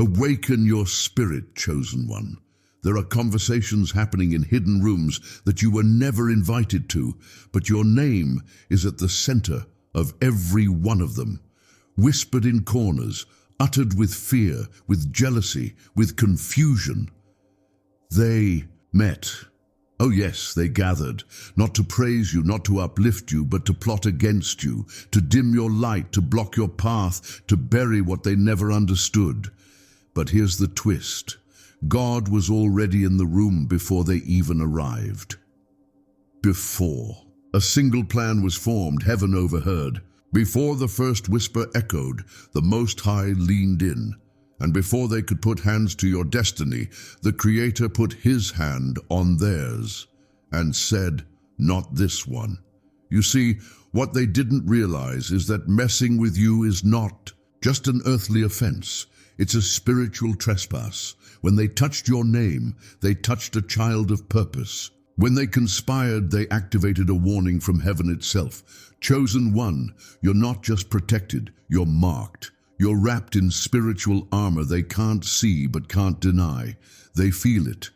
Awaken your spirit, chosen one. There are conversations happening in hidden rooms that you were never invited to, but your name is at the center of every one of them. Whispered in corners, uttered with fear, with jealousy, with confusion. They met. Oh yes, they gathered, not to praise you, not to uplift you, but to plot against you, to dim your light, to block your path, to bury what they never understood. But here's the twist. God was already in the room before they even arrived. Before. A single plan was formed, heaven overheard. Before the first whisper echoed, the Most High leaned in. And before they could put hands to your destiny, the Creator put His hand on theirs and said, "Not this one." You see, what they didn't realize is that messing with you is not just an earthly offense. It's a spiritual trespass. When they touched your name, they touched a child of purpose. When they conspired, they activated a warning from heaven itself. Chosen one, you're not just protected, you're marked. You're wrapped in spiritual armor they can't see but can't deny. They feel it.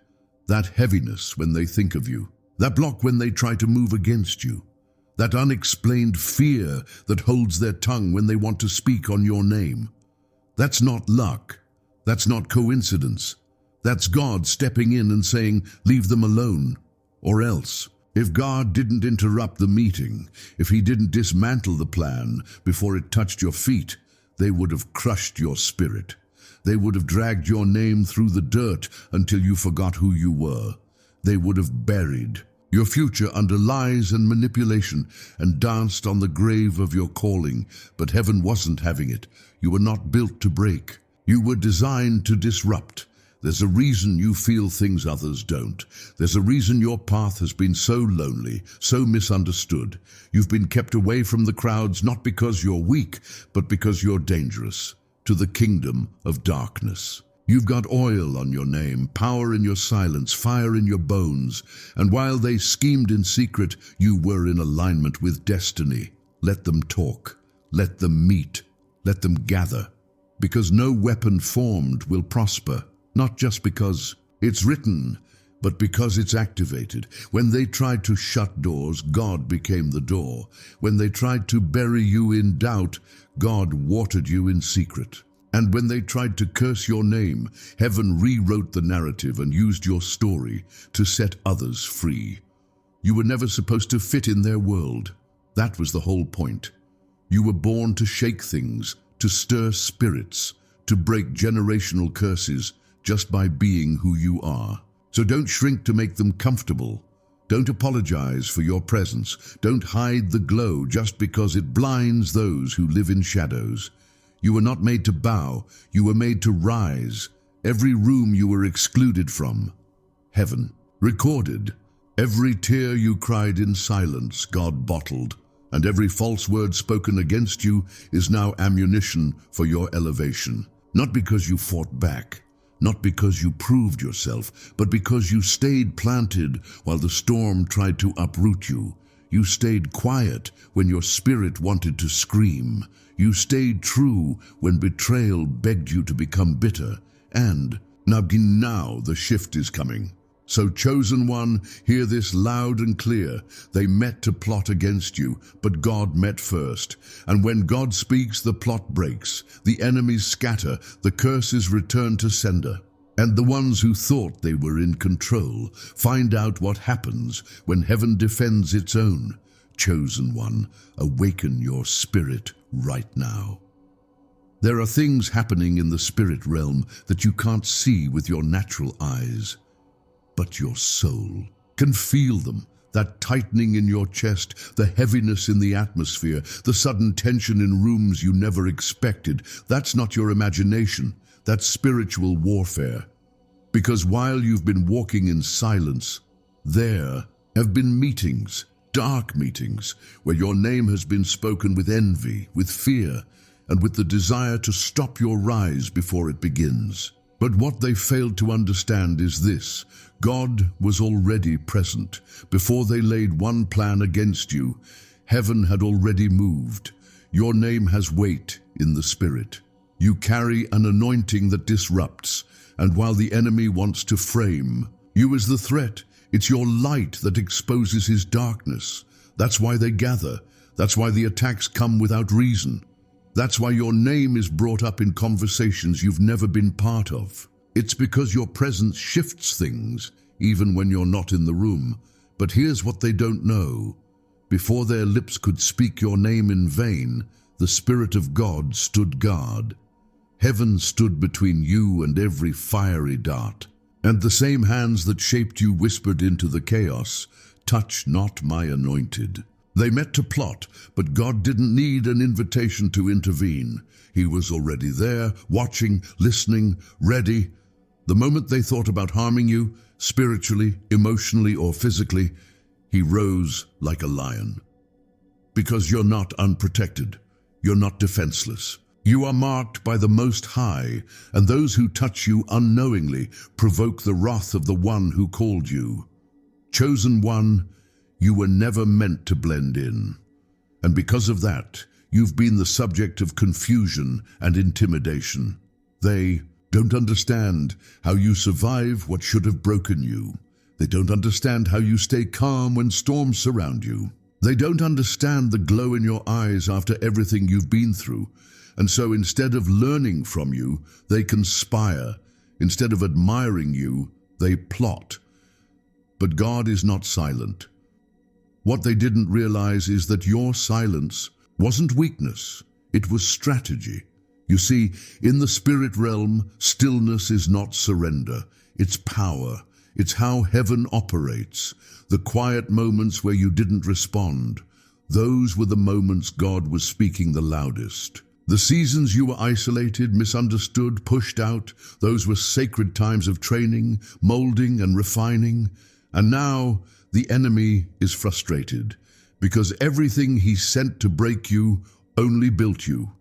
That heaviness when they think of you. That block when they try to move against you. That unexplained fear that holds their tongue when they want to speak on your name. That's not luck. That's not coincidence. That's God stepping in and saying, "Leave them alone." Or else, if God didn't interrupt the meeting, if He didn't dismantle the plan before it touched your feet, they would have crushed your spirit. They would have dragged your name through the dirt until you forgot who you were. They would have buried your future under lies and manipulation and danced on the grave of your calling. But heaven wasn't having it. You were not built to break. You were designed to disrupt. There's a reason you feel things others don't. There's a reason your path has been so lonely, so misunderstood. You've been kept away from the crowds not because you're weak, but because you're dangerous to the kingdom of darkness. You've got oil on your name, power in your silence, fire in your bones. And while they schemed in secret, you were in alignment with destiny. Let them talk. Let them meet. Let them gather. Because no weapon formed will prosper. Not just because it's written, but because it's activated. When they tried to shut doors, God became the door. When they tried to bury you in doubt, God watered you in secret. And when they tried to curse your name, heaven rewrote the narrative and used your story to set others free. You were never supposed to fit in their world. That was the whole point. You were born to shake things, to stir spirits, to break generational curses, just by being who you are. So don't shrink to make them comfortable. Don't apologize for your presence. Don't hide the glow just because it blinds those who live in shadows. You were not made to bow. You were made to rise. Every room you were excluded from, heaven recorded. Every tear you cried in silence, God bottled. And every false word spoken against you is now ammunition for your elevation. Not because you fought back, not because you proved yourself, but because you stayed planted while the storm tried to uproot you. You stayed quiet when your spirit wanted to scream. You stayed true when betrayal begged you to become bitter. And now the shift is coming. So chosen one, hear this loud and clear. They met to plot against you, but God met first. And when God speaks, the plot breaks. The enemies scatter. The curses return to sender. And the ones who thought they were in control find out what happens when heaven defends its own. Chosen one, awaken your spirit right now. There are things happening in the spirit realm that you can't see with your natural eyes. But your soul can feel them, that tightening in your chest, the heaviness in the atmosphere, the sudden tension in rooms you never expected. That's not your imagination, that's spiritual warfare. Because while you've been walking in silence, there have been meetings, dark meetings, where your name has been spoken with envy, with fear, and with the desire to stop your rise before it begins. But what they failed to understand is this: God was already present. Before they laid one plan against you, heaven had already moved. Your name has weight in the spirit. You carry an anointing that disrupts, and while the enemy wants to frame you as the threat, it's your light that exposes his darkness. That's why they gather. That's why the attacks come without reason. That's why your name is brought up in conversations you've never been part of. It's because your presence shifts things, even when you're not in the room. But here's what they don't know. Before their lips could speak your name in vain, the Spirit of God stood guard. Heaven stood between you and every fiery dart. And the same hands that shaped you whispered into the chaos, "Touch not my anointed." They met to plot, but God didn't need an invitation to intervene. He was already there, watching, listening, ready. The moment they thought about harming you, spiritually, emotionally, or physically, he rose like a lion. Because you're not unprotected. You're not defenseless. You are marked by the Most High, and those who touch you unknowingly provoke the wrath of the one who called you. Chosen one, you were never meant to blend in. And because of that, you've been the subject of confusion and intimidation. They don't understand how you survive what should have broken you. They don't understand how you stay calm when storms surround you. They don't understand the glow in your eyes after everything you've been through. And so instead of learning from you, they conspire. Instead of admiring you, they plot. But God is not silent. What they didn't realize is that your silence wasn't weakness, it was strategy. You see, in the spirit realm, stillness is not surrender, it's power. It's how heaven operates. The quiet moments where you didn't respond, those were the moments God was speaking the loudest. The seasons you were isolated, misunderstood, pushed out, those were sacred times of training, molding, and refining. And now the enemy is frustrated because everything he sent to break you only built you.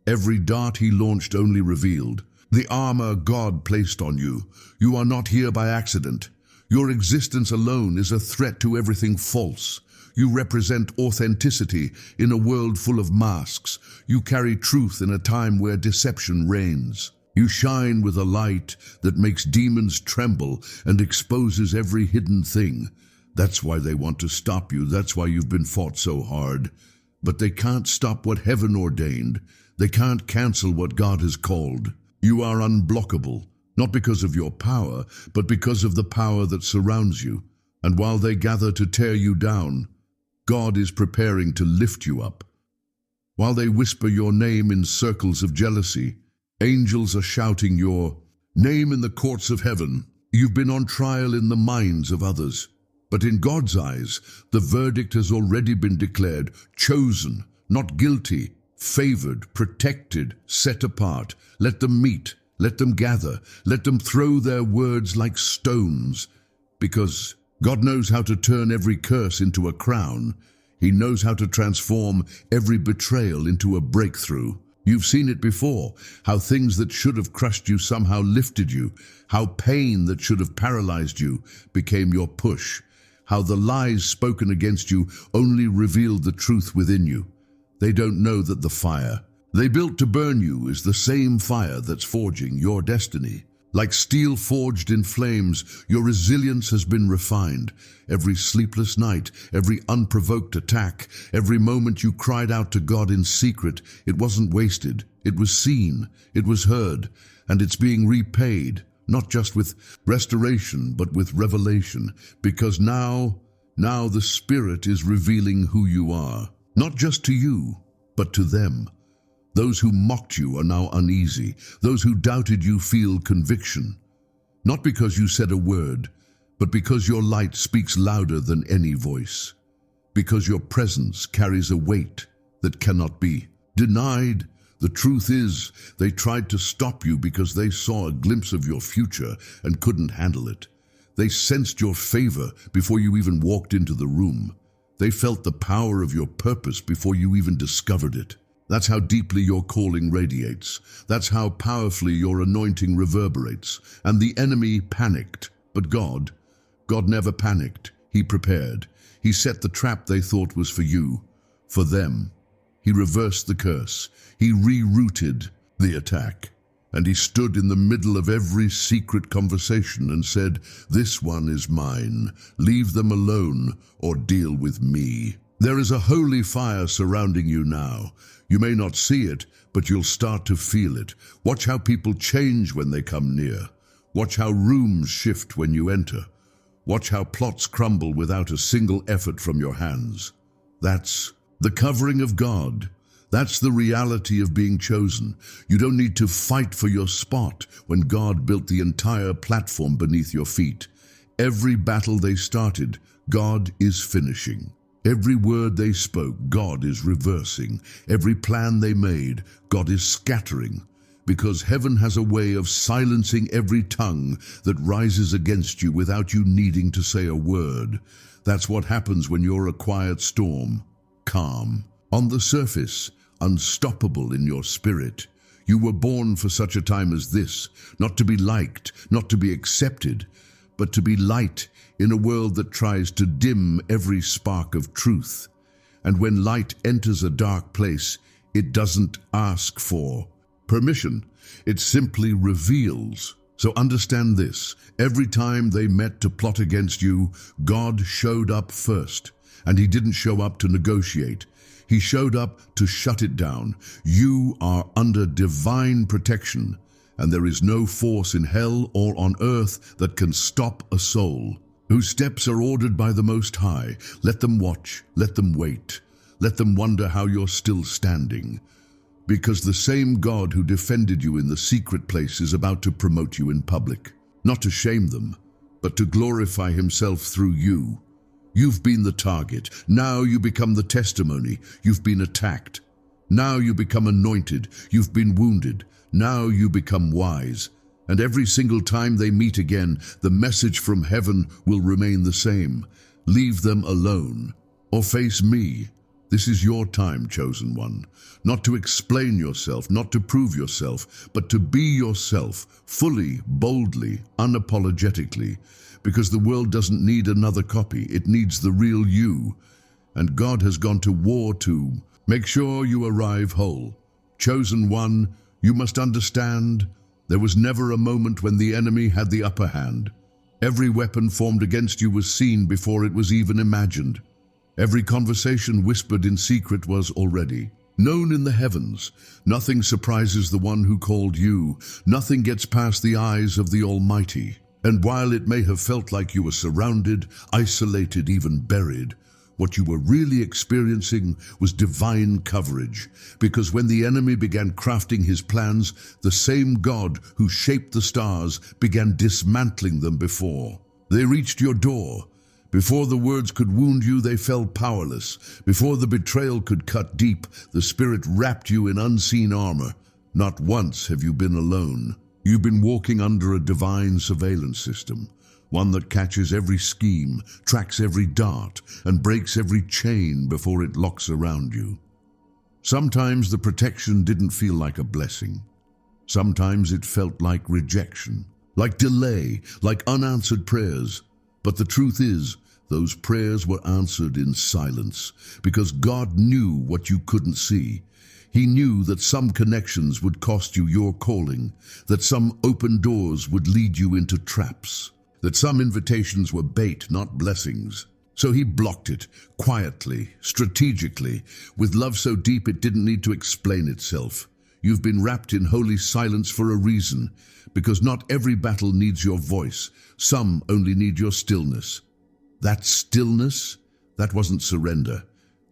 Every dart he launched only revealed the armor God placed on you. You are not here by accident. Your existence alone is a threat to everything false. You represent authenticity in a world full of masks. You carry truth in a time where deception reigns. You shine with a light that makes demons tremble and exposes every hidden thing. That's why they want to stop you. That's why you've been fought so hard. But they can't stop what heaven ordained. They can't cancel what God has called. You are unblockable, not because of your power, but because of the power that surrounds you. And while they gather to tear you down, God is preparing to lift you up. While they whisper your name in circles of jealousy, angels are shouting your name in the courts of heaven. You've been on trial in the minds of others. But in God's eyes, the verdict has already been declared: chosen, not guilty, favored, protected, set apart. Let them meet, let them gather, let them throw their words like stones. Because God knows how to turn every curse into a crown. He knows how to transform every betrayal into a breakthrough. You've seen it before, how things that should have crushed you somehow lifted you, how pain that should have paralyzed you became your push, how the lies spoken against you only revealed the truth within you. They don't know that the fire they built to burn you is the same fire that's forging your destiny. Like steel forged in flames, your resilience has been refined. Every sleepless night, every unprovoked attack, every moment you cried out to God in secret, it wasn't wasted. It was seen, it was heard, and it's being repaid, not just with restoration, but with revelation. Because now the Spirit is revealing who you are, not just to you, but to them. Those who mocked you are now uneasy. Those who doubted you feel conviction. Not because you said a word, but because your light speaks louder than any voice. Because your presence carries a weight that cannot be denied. The truth is, they tried to stop you because they saw a glimpse of your future and couldn't handle it. They sensed your favor before you even walked into the room. They felt the power of your purpose before you even discovered it. That's how deeply your calling radiates. That's how powerfully your anointing reverberates. And the enemy panicked. But God never panicked. He prepared. He set the trap they thought was for you, for them. He reversed the curse. He rerouted the attack. And he stood in the middle of every secret conversation and said, "This one is mine. Leave them alone or deal with me." There is a holy fire surrounding you now. You may not see it, but you'll start to feel it. Watch how people change when they come near. Watch how rooms shift when you enter. Watch how plots crumble without a single effort from your hands. That's the covering of God. That's the reality of being chosen. You don't need to fight for your spot when God built the entire platform beneath your feet. Every battle they started, God is finishing. Every word they spoke, God is reversing. Every plan they made, God is scattering. Because heaven has a way of silencing every tongue that rises against you without you needing to say a word. That's what happens when you're a quiet storm, calm. On the surface, unstoppable in your spirit. You were born for such a time as this, not to be liked, not to be accepted, but to be light in a world that tries to dim every spark of truth. And when light enters a dark place, it doesn't ask for permission. It simply reveals. So understand this, every time they met to plot against you, God showed up first. And he didn't show up to negotiate. He showed up to shut it down. You are under divine protection, and there is no force in hell or on earth that can stop a soul whose steps are ordered by the Most High. Let them watch, let them wait, let them wonder how you're still standing. Because the same God who defended you in the secret place is about to promote you in public, not to shame them, but to glorify himself through you. You've been the target. Now you become the testimony. You've been attacked. Now you become anointed. You've been wounded. Now you become wise. And every single time they meet again, the message from heaven will remain the same. Leave them alone or face me. This is your time, chosen one. Not to explain yourself, not to prove yourself, but to be yourself, fully, boldly, unapologetically. Because the world doesn't need another copy, it needs the real you. And God has gone to war to make sure you arrive whole. Chosen one, you must understand, there was never a moment when the enemy had the upper hand. Every weapon formed against you was seen before it was even imagined. Every conversation whispered in secret was already known in the heavens. Nothing surprises the one who called you. Nothing gets past the eyes of the Almighty. And while it may have felt like you were surrounded, isolated, even buried, what you were really experiencing was divine coverage. Because when the enemy began crafting his plans, the same God who shaped the stars began dismantling them before they reached your door. Before the words could wound you, they fell powerless. Before the betrayal could cut deep, the Spirit wrapped you in unseen armor. Not once have you been alone. You've been walking under a divine surveillance system, one that catches every scheme, tracks every dart, and breaks every chain before it locks around you. Sometimes the protection didn't feel like a blessing. Sometimes it felt like rejection, like delay, like unanswered prayers. But the truth is, those prayers were answered in silence, because God knew what you couldn't see. He knew that some connections would cost you your calling, that some open doors would lead you into traps, that some invitations were bait, not blessings. So he blocked it, quietly, strategically, with love so deep it didn't need to explain itself. You've been wrapped in holy silence for a reason, because not every battle needs your voice. Some only need your stillness. That stillness, that wasn't surrender.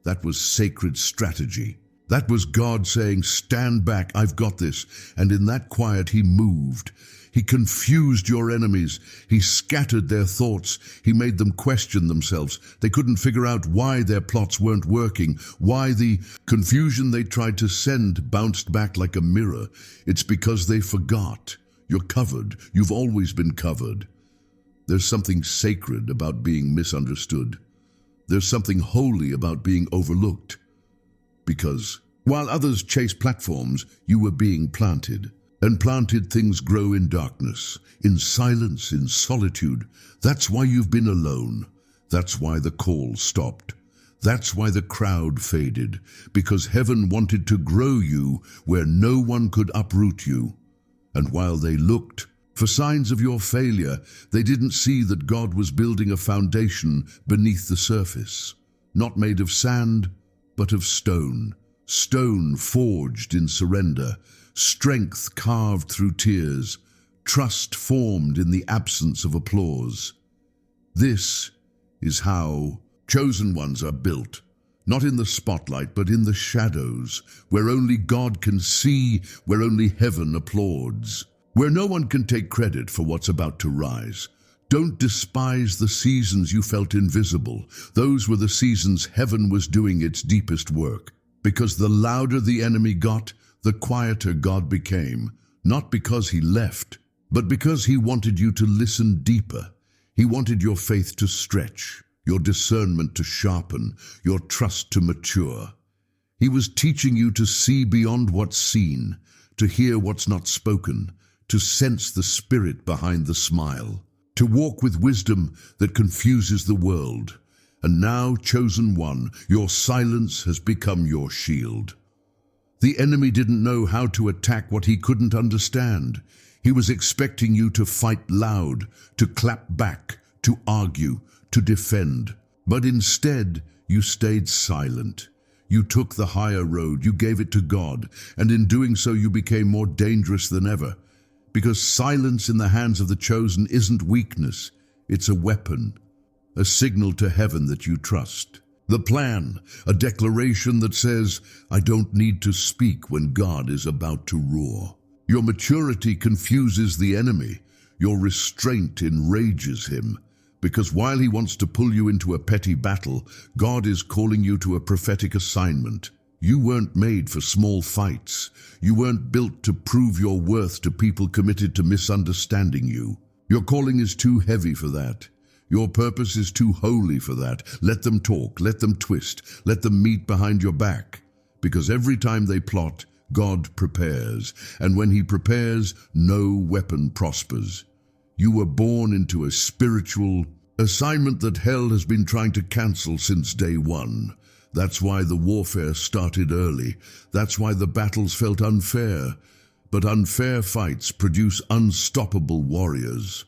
That was sacred strategy. That was God saying, "Stand back, I've got this." And in that quiet, he moved. He confused your enemies. He scattered their thoughts. He made them question themselves. They couldn't figure out why their plots weren't working, why the confusion they tried to send bounced back like a mirror. It's because they forgot. You're covered. You've always been covered. There's something sacred about being misunderstood. There's something holy about being overlooked. Because while others chase platforms, you were being planted. And planted things grow in darkness, in silence, in solitude. That's why you've been alone. That's why the call stopped. That's why the crowd faded, because heaven wanted to grow you where no one could uproot you. And while they looked for signs of your failure, they didn't see that God was building a foundation beneath the surface, not made of sand, but of stone. Stone forged in surrender, strength carved through tears, trust formed in the absence of applause. This is how chosen ones are built, not in the spotlight, but in the shadows, where only God can see, where only heaven applauds, where no one can take credit for what's about to rise. Don't despise the seasons you felt invisible. Those were the seasons heaven was doing its deepest work. Because the louder the enemy got, the quieter God became, not because he left, but because he wanted you to listen deeper. He wanted your faith to stretch, your discernment to sharpen, your trust to mature. He was teaching you to see beyond what's seen, to hear what's not spoken, to sense the spirit behind the smile, to walk with wisdom that confuses the world. And now, chosen one, your silence has become your shield. The enemy didn't know how to attack what he couldn't understand. He was expecting you to fight loud, to clap back, to argue, to defend. But instead, you stayed silent. You took the higher road, you gave it to God, and in doing so you became more dangerous than ever. Because silence in the hands of the chosen isn't weakness, it's a weapon, a signal to heaven that you trust. The plan, a declaration that says, I don't need to speak when God is about to roar. Your maturity confuses the enemy. Your restraint enrages him. Because while he wants to pull you into a petty battle, God is calling you to a prophetic assignment. You weren't made for small fights. You weren't built to prove your worth to people committed to misunderstanding you. Your calling is too heavy for that. Your purpose is too holy for that. Let them talk, let them twist, let them meet behind your back. Because every time they plot, God prepares. And when he prepares, no weapon prospers. You were born into a spiritual assignment that hell has been trying to cancel since day one. That's why the warfare started early. That's why the battles felt unfair. But unfair fights produce unstoppable warriors.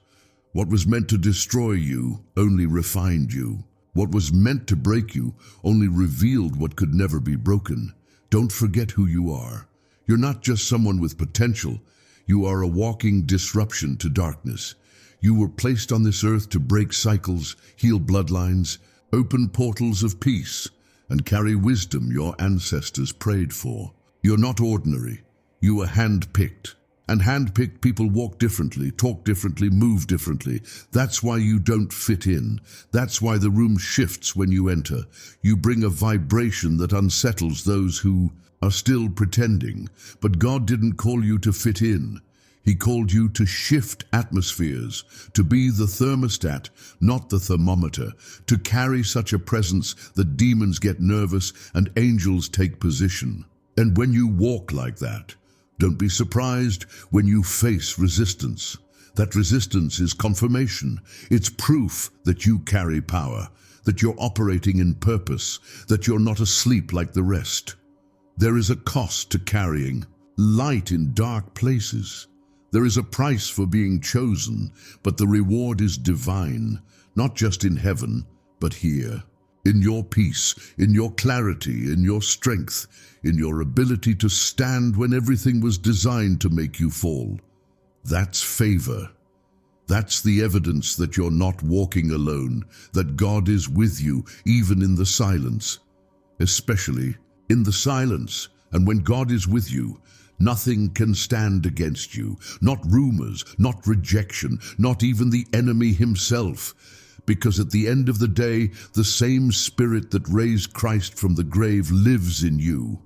What was meant to destroy you only refined you. What was meant to break you only revealed what could never be broken. Don't forget who you are. You're not just someone with potential. You are a walking disruption to darkness. You were placed on this earth to break cycles, heal bloodlines, open portals of peace, and carry wisdom your ancestors prayed for. You're not ordinary. You were hand-picked. And hand-picked people walk differently, talk differently, move differently. That's why you don't fit in. That's why the room shifts when you enter. You bring a vibration that unsettles those who are still pretending. But God didn't call you to fit in. He called you to shift atmospheres, to be the thermostat, not the thermometer, to carry such a presence that demons get nervous and angels take position. And when you walk like that, don't be surprised when you face resistance. That resistance is confirmation. It's proof that you carry power, that you're operating in purpose, that you're not asleep like the rest. There is a cost to carrying light in dark places. There is a price for being chosen, but the reward is divine, not just in heaven, but here. In your peace, in your clarity, in your strength, in your ability to stand when everything was designed to make you fall. That's favor. That's the evidence that you're not walking alone, that God is with you, even in the silence. Especially in the silence. And when God is with you, nothing can stand against you. Not rumors, not rejection, not even the enemy himself. Because at the end of the day, the same spirit that raised Christ from the grave lives in you.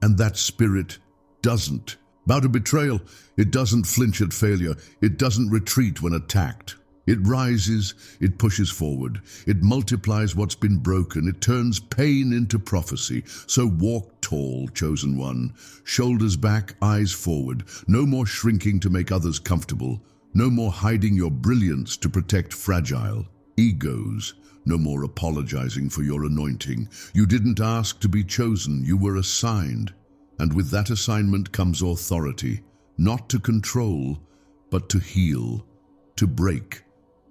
And that spirit doesn't bow to betrayal. It doesn't flinch at failure. It doesn't retreat when attacked. It rises, it pushes forward, it multiplies what's been broken, it turns pain into prophecy. So walk tall, chosen one, shoulders back, eyes forward. No more shrinking to make others comfortable. No more hiding your brilliance to protect fragile. egos. No more apologizing for your anointing. You didn't ask to be chosen, you were assigned. And with that assignment comes authority, not to control, but to heal, to break,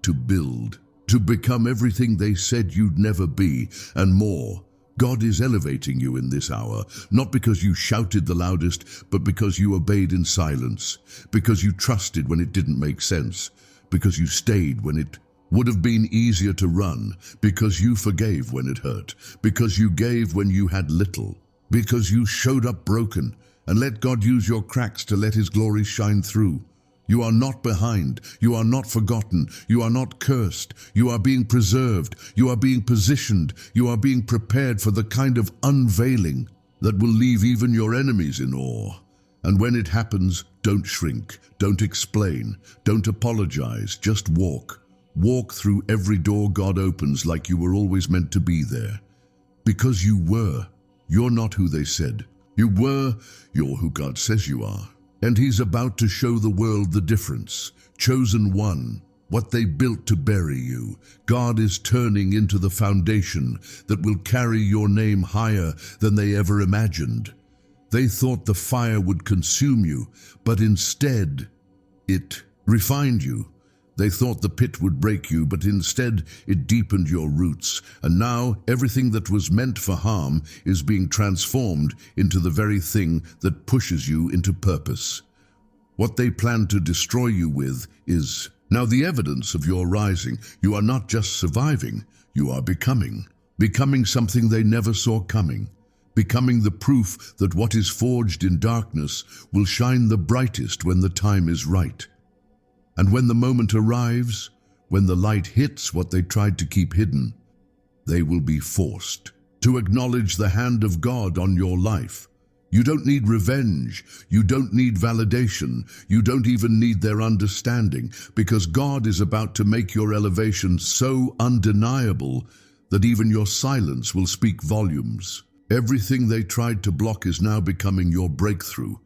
to build, to become everything they said you'd never be, and more. God is elevating you in this hour, not because you shouted the loudest, but because you obeyed in silence, because you trusted when it didn't make sense, because you stayed when it would have been easier to run, because you forgave when it hurt, because you gave when you had little, because you showed up broken and let God use your cracks to let His glory shine through. You are not behind. You are not forgotten. You are not cursed. You are being preserved. You are being positioned. You are being prepared for the kind of unveiling that will leave even your enemies in awe. And when it happens, don't shrink. Don't explain. Don't apologize. Just walk. Walk through every door God opens like you were always meant to be there. Because you were. You're not who they said. You were. You're who God says you are. And He's about to show the world the difference. Chosen one, what they built to bury you. God is turning into the foundation that will carry your name higher than they ever imagined. They thought the fire would consume you, but instead, it refined you. They thought the pit would break you, but instead it deepened your roots. And now everything that was meant for harm is being transformed into the very thing that pushes you into purpose. What they planned to destroy you with is now the evidence of your rising. You are not just surviving, you are becoming something they never saw coming. Becoming the proof that what is forged in darkness will shine the brightest when the time is right. And when the moment arrives, when the light hits what they tried to keep hidden, they will be forced to acknowledge the hand of God on your life. You don't need revenge. You don't need validation. You don't even need their understanding, because God is about to make your elevation so undeniable that even your silence will speak volumes. Everything they tried to block is now becoming your breakthrough.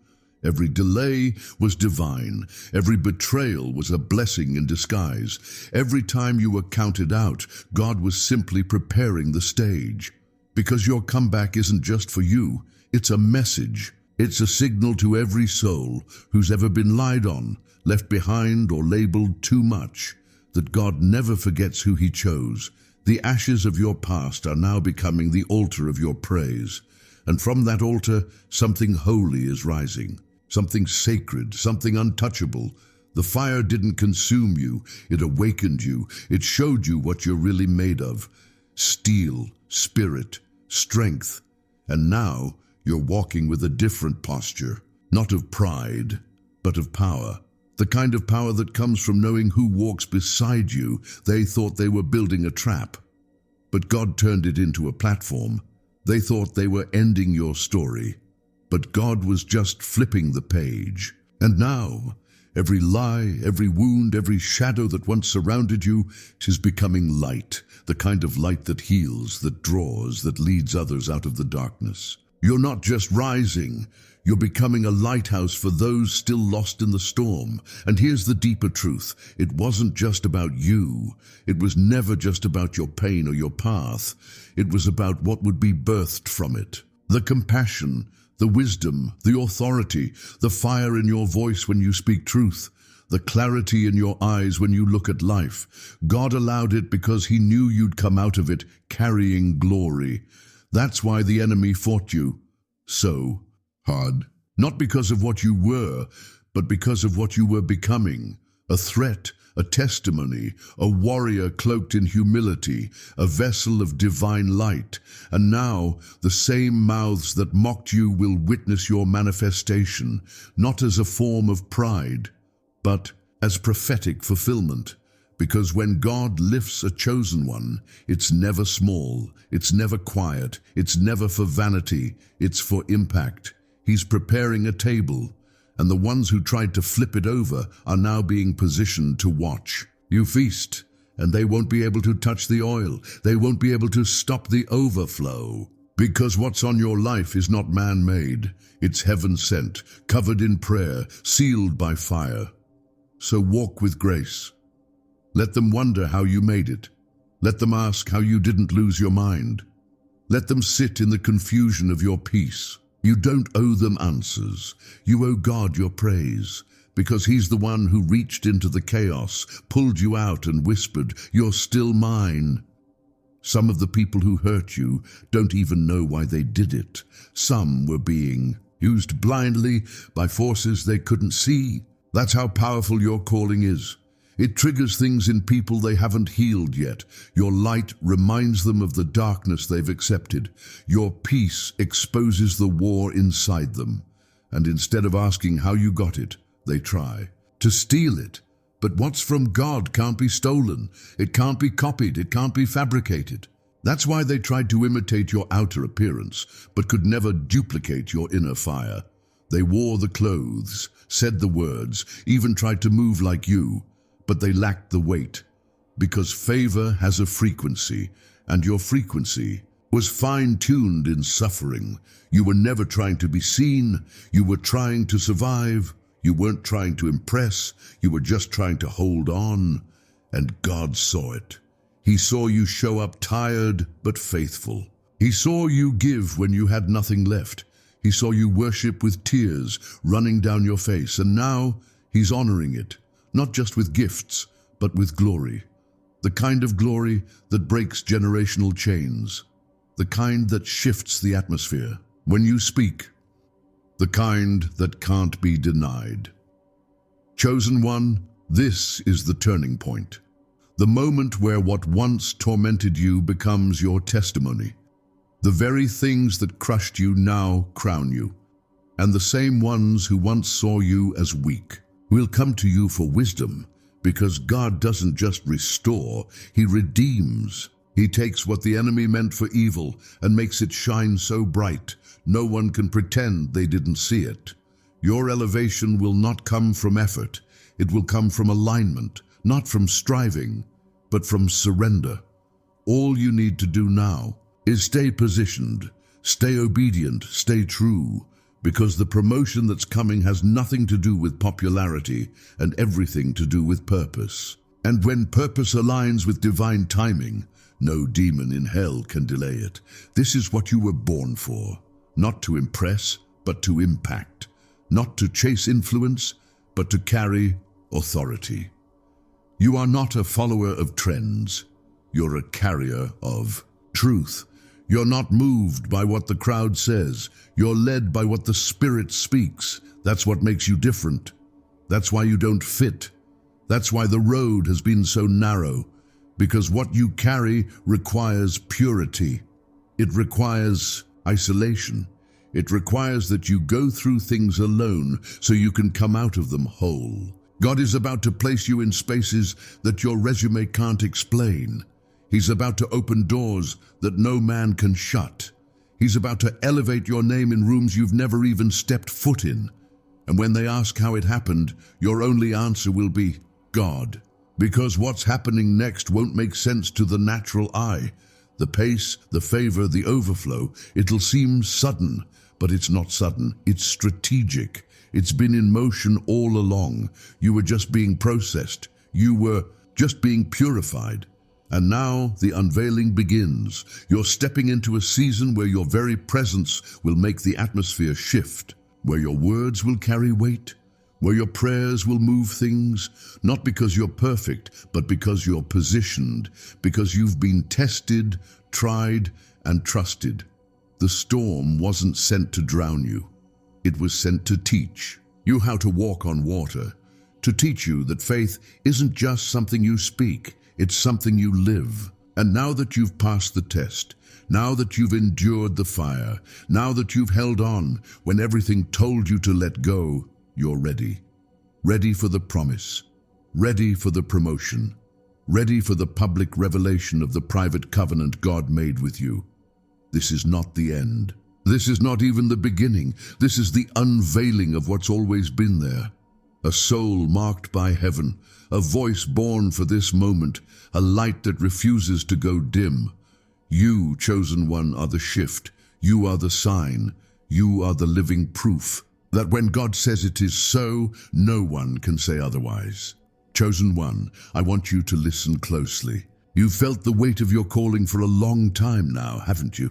Every delay was divine. Every betrayal was a blessing in disguise. Every time you were counted out, God was simply preparing the stage. Because your comeback isn't just for you, it's a message. It's a signal to every soul who's ever been lied on, left behind, or labeled too much, that God never forgets who He chose. The ashes of your past are now becoming the altar of your praise. And from that altar, something holy is rising. Something sacred, something untouchable. The fire didn't consume you, it awakened you. It showed you what you're really made of. Steel, spirit, strength. And now you're walking with a different posture, not of pride, but of power. The kind of power that comes from knowing who walks beside you. They thought they were building a trap, but God turned it into a platform. They thought they were ending your story, but God was just flipping the page. And now, every lie, every wound, every shadow that once surrounded you is becoming light, the kind of light that heals, that draws, that leads others out of the darkness. You're not just rising, you're becoming a lighthouse for those still lost in the storm. And here's the deeper truth. It wasn't just about you. It was never just about your pain or your path. It was about what would be birthed from it. The compassion, the wisdom, the authority, the fire in your voice when you speak truth, the clarity in your eyes when you look at life. God allowed it because He knew you'd come out of it carrying glory. That's why the enemy fought you so hard. Not because of what you were, but because of what you were becoming. A threat, a testimony, a warrior cloaked in humility, a vessel of divine light. And now the same mouths that mocked you will witness your manifestation, not as a form of pride, but as prophetic fulfillment. Because when God lifts a chosen one, it's never small, it's never quiet, it's never for vanity, it's for impact. He's preparing a table, and the ones who tried to flip it over are now being positioned to watch. You feast, and they won't be able to touch the oil. They won't be able to stop the overflow. Because what's on your life is not man-made. It's heaven-sent, covered in prayer, sealed by fire. So walk with grace. Let them wonder how you made it. Let them ask how you didn't lose your mind. Let them sit in the confusion of your peace. You don't owe them answers. You owe God your praise, because He's the one who reached into the chaos, pulled you out and whispered, "You're still mine." Some of the people who hurt you don't even know why they did it. Some were being used blindly by forces they couldn't see. That's how powerful your calling is. It triggers things in people they haven't healed yet. Your light reminds them of the darkness they've accepted. Your peace exposes the war inside them. And instead of asking how you got it, they try to steal it. But what's from God can't be stolen. It can't be copied. It can't be fabricated. That's why they tried to imitate your outer appearance, but could never duplicate your inner fire. They wore the clothes, said the words, even tried to move like you, but they lacked the weight, because favor has a frequency, and your frequency was fine-tuned in suffering. You were never trying to be seen. You were trying to survive. You weren't trying to impress. You were just trying to hold on, and God saw it. He saw you show up tired but faithful. He saw you give when you had nothing left. He saw you worship with tears running down your face, and now He's honoring it. Not just with gifts, but with glory. The kind of glory that breaks generational chains. The kind that shifts the atmosphere when you speak. The kind that can't be denied. Chosen one, this is the turning point. The moment where what once tormented you becomes your testimony. The very things that crushed you now crown you. And the same ones who once saw you as weak will come to you for wisdom, because God doesn't just restore, He redeems. He takes what the enemy meant for evil and makes it shine so bright, no one can pretend they didn't see it. Your elevation will not come from effort. It will come from alignment, not from striving, but from surrender. All you need to do now is stay positioned, stay obedient, stay true, because the promotion that's coming has nothing to do with popularity and everything to do with purpose. And when purpose aligns with divine timing, no demon in hell can delay it. This is what you were born for, not to impress, but to impact, not to chase influence, but to carry authority. You are not a follower of trends. You're a carrier of truth. You're not moved by what the crowd says. You're led by what the Spirit speaks. That's what makes you different. That's why you don't fit. That's why the road has been so narrow, because what you carry requires purity. It requires isolation. It requires that you go through things alone so you can come out of them whole. God is about to place you in spaces that your resume can't explain. He's about to open doors that no man can shut. He's about to elevate your name in rooms you've never even stepped foot in. And when they ask how it happened, your only answer will be God. Because what's happening next won't make sense to the natural eye. The pace, the favor, the overflow, it'll seem sudden, but it's not sudden. It's strategic. It's been in motion all along. You were just being processed. You were just being purified. And now the unveiling begins. You're stepping into a season where your very presence will make the atmosphere shift, where your words will carry weight, where your prayers will move things, not because you're perfect, but because you're positioned, because you've been tested, tried, and trusted. The storm wasn't sent to drown you. It was sent to teach you how to walk on water, to teach you that faith isn't just something you speak, it's something you live. And now that you've passed the test, now that you've endured the fire, now that you've held on when everything told you to let go, you're ready. Ready for the promise, ready for the promotion, ready for the public revelation of the private covenant God made with you. This is not the end. This is not even the beginning. This is the unveiling of what's always been there. A soul marked by heaven, a voice born for this moment, a light that refuses to go dim. You, chosen one, are the shift. You are the sign. You are the living proof that when God says it is so, no one can say otherwise. Chosen one, I want you to listen closely. You've felt the weight of your calling for a long time now, haven't you?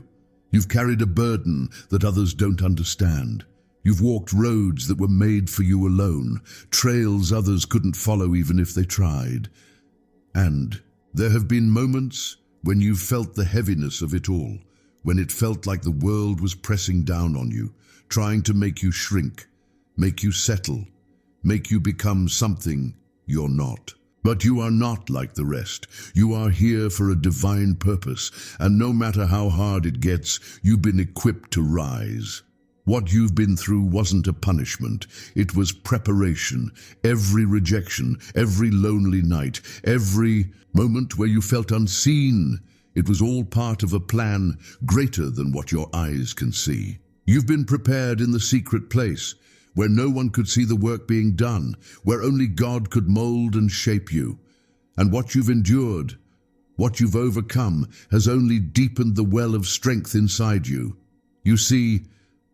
You've carried a burden that others don't understand. You've walked roads that were made for you alone, trails others couldn't follow even if they tried. And there have been moments when you've felt the heaviness of it all, when it felt like the world was pressing down on you, trying to make you shrink, make you settle, make you become something you're not. But you are not like the rest. You are here for a divine purpose, and no matter how hard it gets, you've been equipped to rise. What you've been through wasn't a punishment. It was preparation. Every rejection, every lonely night, every moment where you felt unseen, it was all part of a plan greater than what your eyes can see. You've been prepared in the secret place, where no one could see the work being done, where only God could mold and shape you. And what you've endured, what you've overcome, has only deepened the well of strength inside you. You see,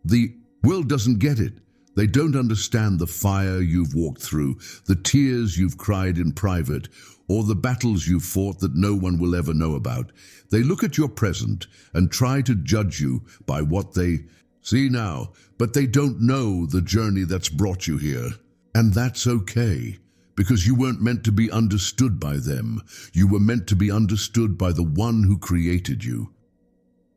the world doesn't get it. They don't understand the fire you've walked through, the tears you've cried in private, or the battles you've fought that no one will ever know about. They look at your present and try to judge you by what they see now, but they don't know the journey that's brought you here. And that's okay, because you weren't meant to be understood by them. You were meant to be understood by the one who created you.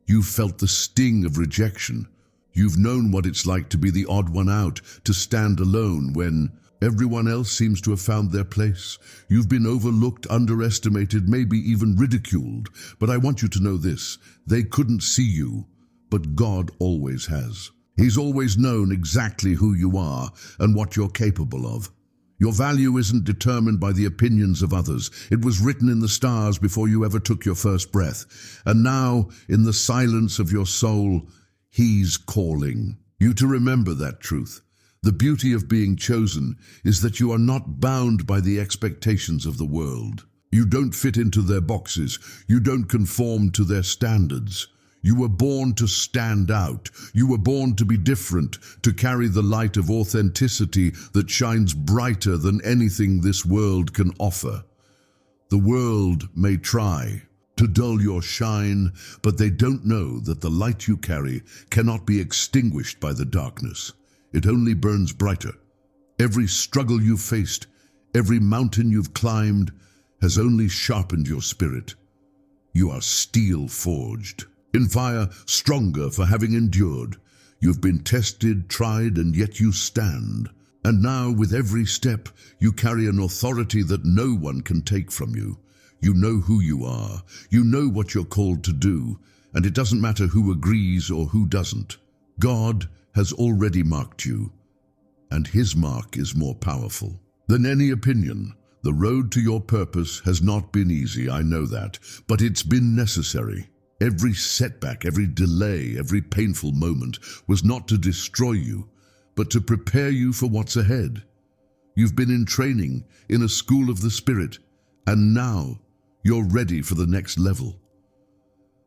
You've felt the sting of rejection. You've known what it's like to be the odd one out, to stand alone when everyone else seems to have found their place. You've been overlooked, underestimated, maybe even ridiculed. But I want you to know this: they couldn't see you, but God always has. He's always known exactly who you are and what you're capable of. Your value isn't determined by the opinions of others. It was written in the stars before you ever took your first breath. And now, in the silence of your soul, He's calling you to remember that truth. The beauty of being chosen is that you are not bound by the expectations of the world. You don't fit into their boxes. You don't conform to their standards. You were born to stand out. You were born to be different, to carry the light of authenticity that shines brighter than anything this world can offer. The world may try to dull your shine, but they don't know that the light you carry cannot be extinguished by the darkness. It only burns brighter. Every struggle you've faced, every mountain you've climbed, has only sharpened your spirit. You are steel forged, in fire, stronger for having endured. You've been tested, tried, and yet you stand. And now, with every step, you carry an authority that no one can take from you. You know who you are. You know what you're called to do, and it doesn't matter who agrees or who doesn't. God has already marked you, and His mark is more powerful than any opinion. The road to your purpose has not been easy, I know that, but it's been necessary. Every setback, every delay, every painful moment was not to destroy you, but to prepare you for what's ahead. You've been in training, in a school of the Spirit, and now you're ready for the next level.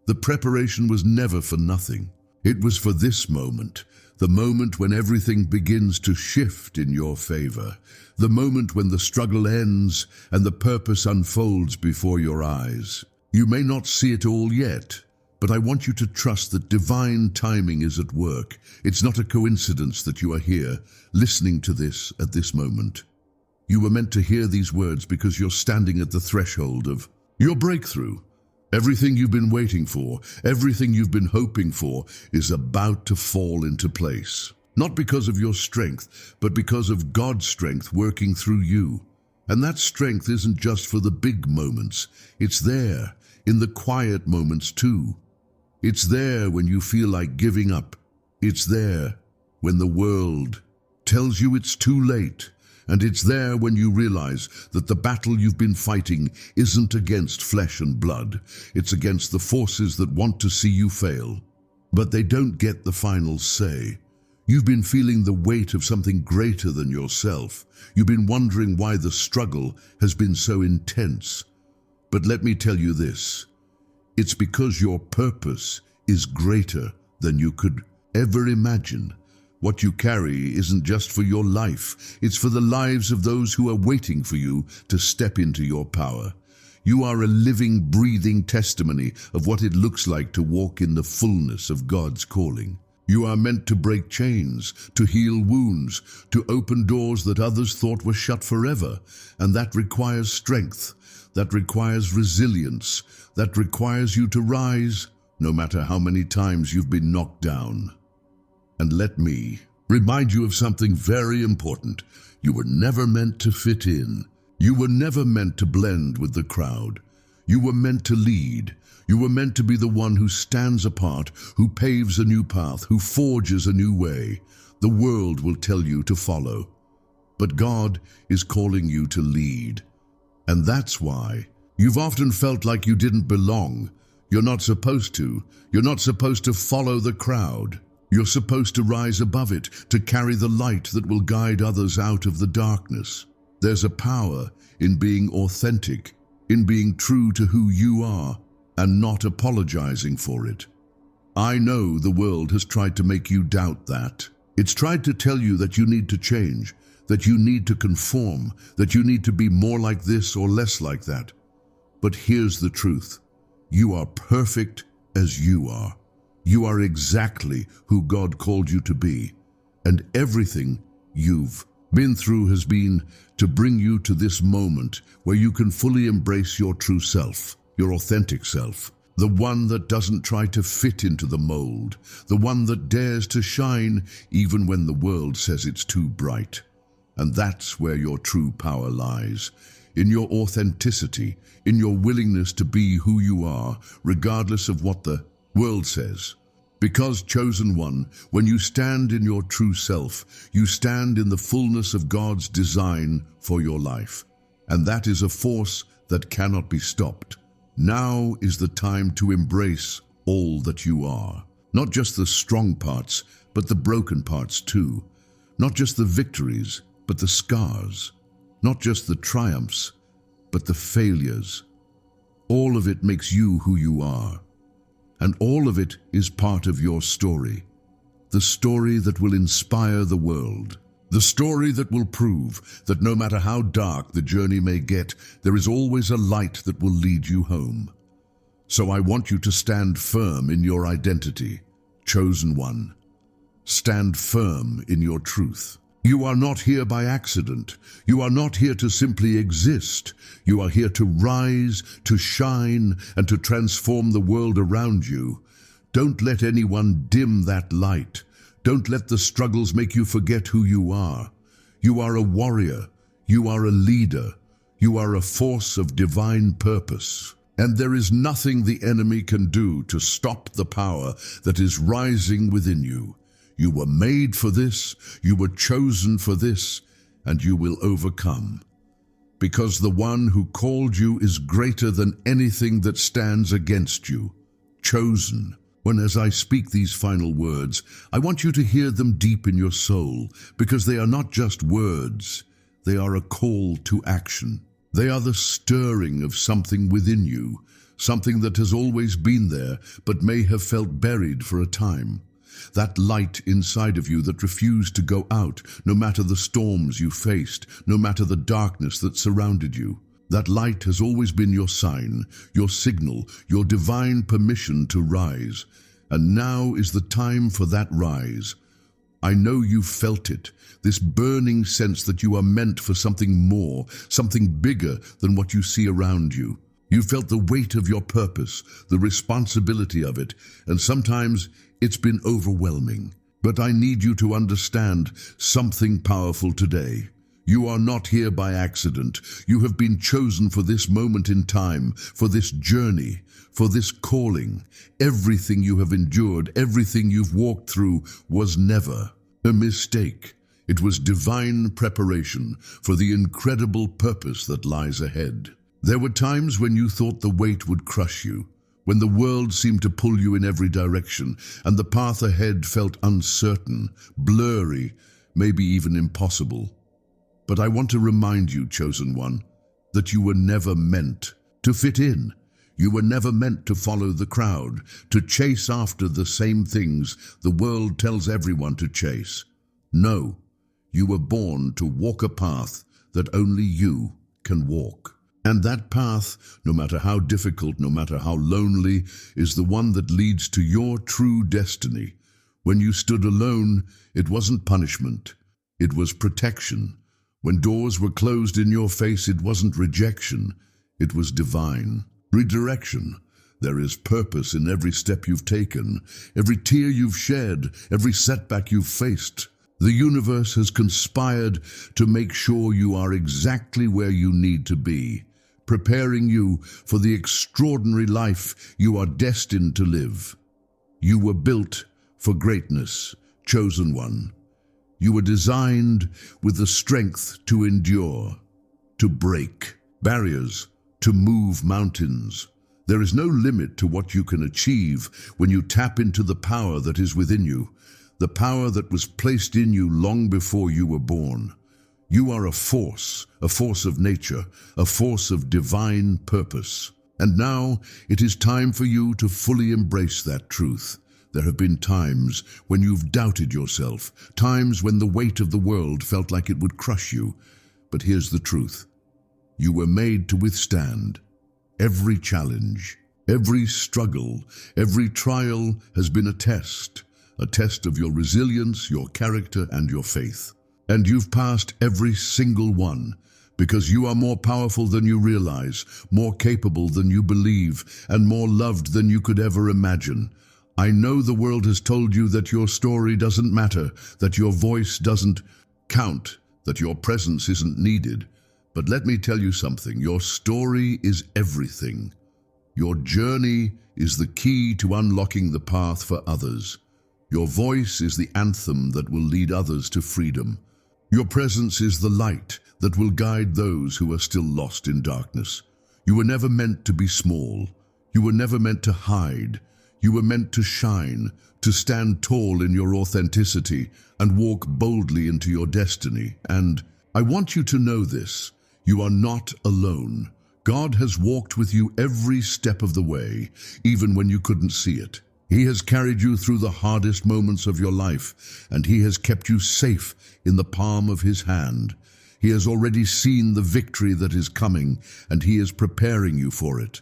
The preparation was never for nothing. It was for this moment, the moment when everything begins to shift in your favor, the moment when the struggle ends and the purpose unfolds before your eyes. You may not see it all yet, but I want you to trust that divine timing is at work. It's not a coincidence that you are here, listening to this at this moment. You were meant to hear these words because you're standing at the threshold of your breakthrough. Everything you've been waiting for, everything you've been hoping for, is about to fall into place. Not because of your strength, but because of God's strength working through you. And that strength isn't just for the big moments. It's there in the quiet moments too. It's there when you feel like giving up. It's there when the world tells you it's too late. And it's there when you realize that the battle you've been fighting isn't against flesh and blood. It's against the forces that want to see you fail. But they don't get the final say. You've been feeling the weight of something greater than yourself. You've been wondering why the struggle has been so intense. But let me tell you this. It's because your purpose is greater than you could ever imagine. What you carry isn't just for your life. It's for the lives of those who are waiting for you to step into your power. You are a living, breathing testimony of what it looks like to walk in the fullness of God's calling. You are meant to break chains, to heal wounds, to open doors that others thought were shut forever. And that requires strength, that requires resilience, that requires you to rise, no matter how many times you've been knocked down. And let me remind you of something very important. You were never meant to fit in. You were never meant to blend with the crowd. You were meant to lead. You were meant to be the one who stands apart, who paves a new path, who forges a new way. The world will tell you to follow, but God is calling you to lead. And that's why you've often felt like you didn't belong. You're not supposed to. You're not supposed to follow the crowd. You're supposed to rise above it, to carry the light that will guide others out of the darkness. There's a power in being authentic, in being true to who you are, and not apologizing for it. I know the world has tried to make you doubt that. It's tried to tell you that you need to change, that you need to conform, that you need to be more like this or less like that. But here's the truth. You are perfect as you are. You are exactly who God called you to be, and everything you've been through has been to bring you to this moment where you can fully embrace your true self, your authentic self, the one that doesn't try to fit into the mold, the one that dares to shine even when the world says it's too bright. And that's where your true power lies, in your authenticity, in your willingness to be who you are, regardless of what the world says. Because, chosen one, when you stand in your true self, you stand in the fullness of God's design for your life. And that is a force that cannot be stopped. Now is the time to embrace all that you are. Not just the strong parts, but the broken parts too. Not just the victories, but the scars. Not just the triumphs, but the failures. All of it makes you who you are. And all of it is part of your story. The story that will inspire the world. The story that will prove that no matter how dark the journey may get, there is always a light that will lead you home. So I want you to stand firm in your identity, chosen one. Stand firm in your truth. You are not here by accident. You are not here to simply exist. You are here to rise, to shine, and to transform the world around you. Don't let anyone dim that light. Don't let the struggles make you forget who you are. You are a warrior. You are a leader. You are a force of divine purpose. And there is nothing the enemy can do to stop the power that is rising within you. You were made for this, you were chosen for this, and you will overcome. Because the one who called you is greater than anything that stands against you. Chosen. When as I speak these final words, I want you to hear them deep in your soul, because they are not just words, they are a call to action. They are the stirring of something within you, something that has always been there, but may have felt buried for a time. That light inside of you that refused to go out, no matter the storms you faced, no matter the darkness that surrounded you. That light has always been your sign, your signal, your divine permission to rise. And now is the time for that rise. I know you felt it, this burning sense that you are meant for something more, something bigger than what you see around you. You felt the weight of your purpose, the responsibility of it, and sometimes it's been overwhelming. But I need you to understand something powerful today. You are not here by accident. You have been chosen for this moment in time, for this journey, for this calling. Everything you have endured, everything you've walked through was never a mistake. It was divine preparation for the incredible purpose that lies ahead. There were times when you thought the weight would crush you, when the world seemed to pull you in every direction, and the path ahead felt uncertain, blurry, maybe even impossible. But I want to remind you, chosen one, that you were never meant to fit in. You were never meant to follow the crowd, to chase after the same things the world tells everyone to chase. No, you were born to walk a path that only you can walk. And that path, no matter how difficult, no matter how lonely, is the one that leads to your true destiny. When you stood alone, it wasn't punishment, it was protection. When doors were closed in your face, it wasn't rejection, it was divine redirection. There is purpose in every step you've taken, every tear you've shed, every setback you've faced. The universe has conspired to make sure you are exactly where you need to be, preparing you for the extraordinary life you are destined to live. You were built for greatness, chosen one. You were designed with the strength to endure, to break barriers, to move mountains. There is no limit to what you can achieve when you tap into the power that is within you, the power that was placed in you long before you were born. You are a force of nature, a force of divine purpose. And now it is time for you to fully embrace that truth. There have been times when you've doubted yourself, times when the weight of the world felt like it would crush you. But here's the truth. You were made to withstand. Every challenge, every struggle, every trial has been a test of your resilience, your character, and your faith. And you've passed every single one, because you are more powerful than you realize, more capable than you believe, and more loved than you could ever imagine. I know the world has told you that your story doesn't matter, that your voice doesn't count, that your presence isn't needed. But let me tell you something, your story is everything. Your journey is the key to unlocking the path for others. Your voice is the anthem that will lead others to freedom. Your presence is the light that will guide those who are still lost in darkness. You were never meant to be small. You were never meant to hide. You were meant to shine, to stand tall in your authenticity and walk boldly into your destiny. And I want you to know this. You are not alone. God has walked with you every step of the way, even when you couldn't see it. He has carried you through the hardest moments of your life, and He has kept you safe in the palm of His hand. He has already seen the victory that is coming, and He is preparing you for it.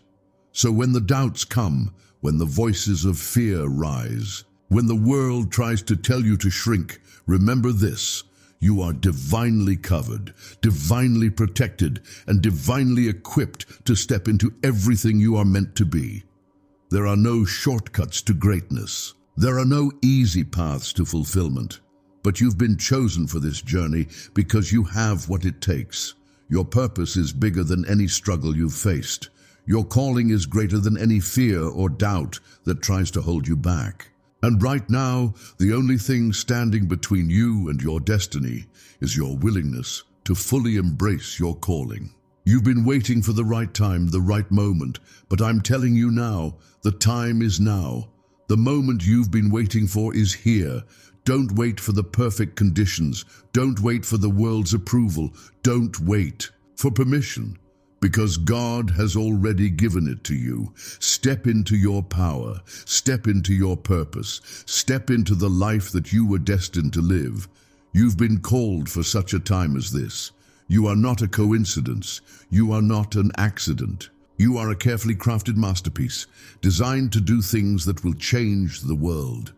So when the doubts come, when the voices of fear rise, when the world tries to tell you to shrink, remember this. You are divinely covered, divinely protected, and divinely equipped to step into everything you are meant to be. There are no shortcuts to greatness. There are no easy paths to fulfillment. But you've been chosen for this journey because you have what it takes. Your purpose is bigger than any struggle you've faced. Your calling is greater than any fear or doubt that tries to hold you back. And right now, the only thing standing between you and your destiny is your willingness to fully embrace your calling. You've been waiting for the right time, the right moment, but I'm telling you now, the time is now. The moment you've been waiting for is here. Don't wait for the perfect conditions. Don't wait for the world's approval. Don't wait for permission. Because God has already given it to you. Step into your power. Step into your purpose. Step into the life that you were destined to live. You've been called for such a time as this. You are not a coincidence. You are not an accident. You are a carefully crafted masterpiece, designed to do things that will change the world.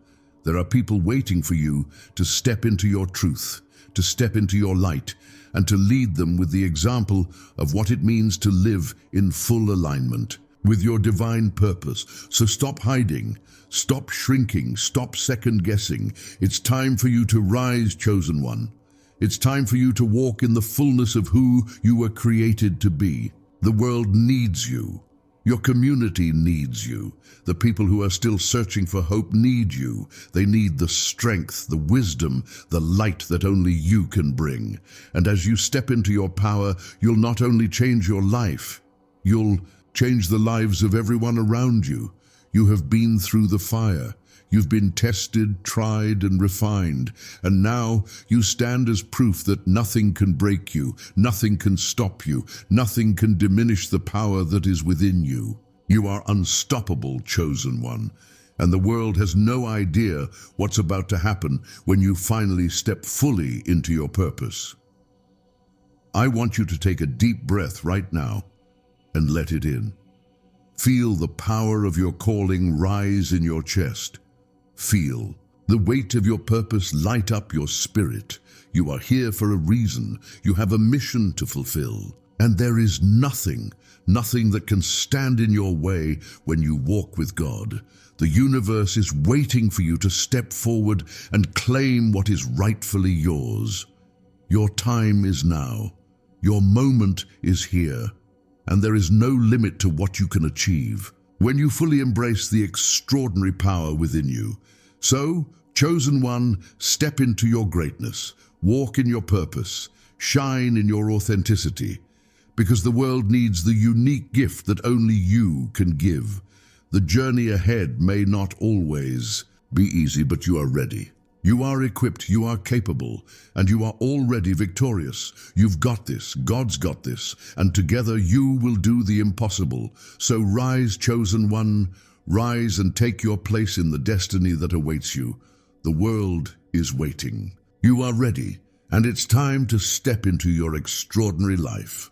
There are people waiting for you to step into your truth, to step into your light, and to lead them with the example of what it means to live in full alignment with your divine purpose. So stop hiding, stop shrinking, stop second-guessing. It's time for you to rise, chosen one. It's time for you to walk in the fullness of who you were created to be. The world needs you. Your community needs you. The people who are still searching for hope need you. They need the strength, the wisdom, the light that only you can bring. And as you step into your power, you'll not only change your life, you'll change the lives of everyone around you. You have been through the fire. You've been tested, tried, and refined, and now you stand as proof that nothing can break you, nothing can stop you, nothing can diminish the power that is within you. You are unstoppable, chosen one, and the world has no idea what's about to happen when you finally step fully into your purpose. I want you to take a deep breath right now. and let it in. Feel the power of your calling rise in your chest. Feel the weight of your purpose light up your spirit. You are here for a reason. You have a mission to fulfill. And there is nothing that can stand in your way when you walk with God. The universe is waiting for you to step forward and claim what is rightfully yours. Your time is now. Your moment is here. And there is no limit to what you can achieve when you fully embrace the extraordinary power within you. So, chosen one, step into your greatness, walk in your purpose, shine in your authenticity, because the world needs the unique gift that only you can give. The journey ahead may not always be easy, but you are ready. You are equipped, you are capable, and you are already victorious. You've got this, God's got this, and together you will do the impossible. So rise, chosen one, rise and take your place in the destiny that awaits you. The world is waiting. You are ready, and it's time to step into your extraordinary life.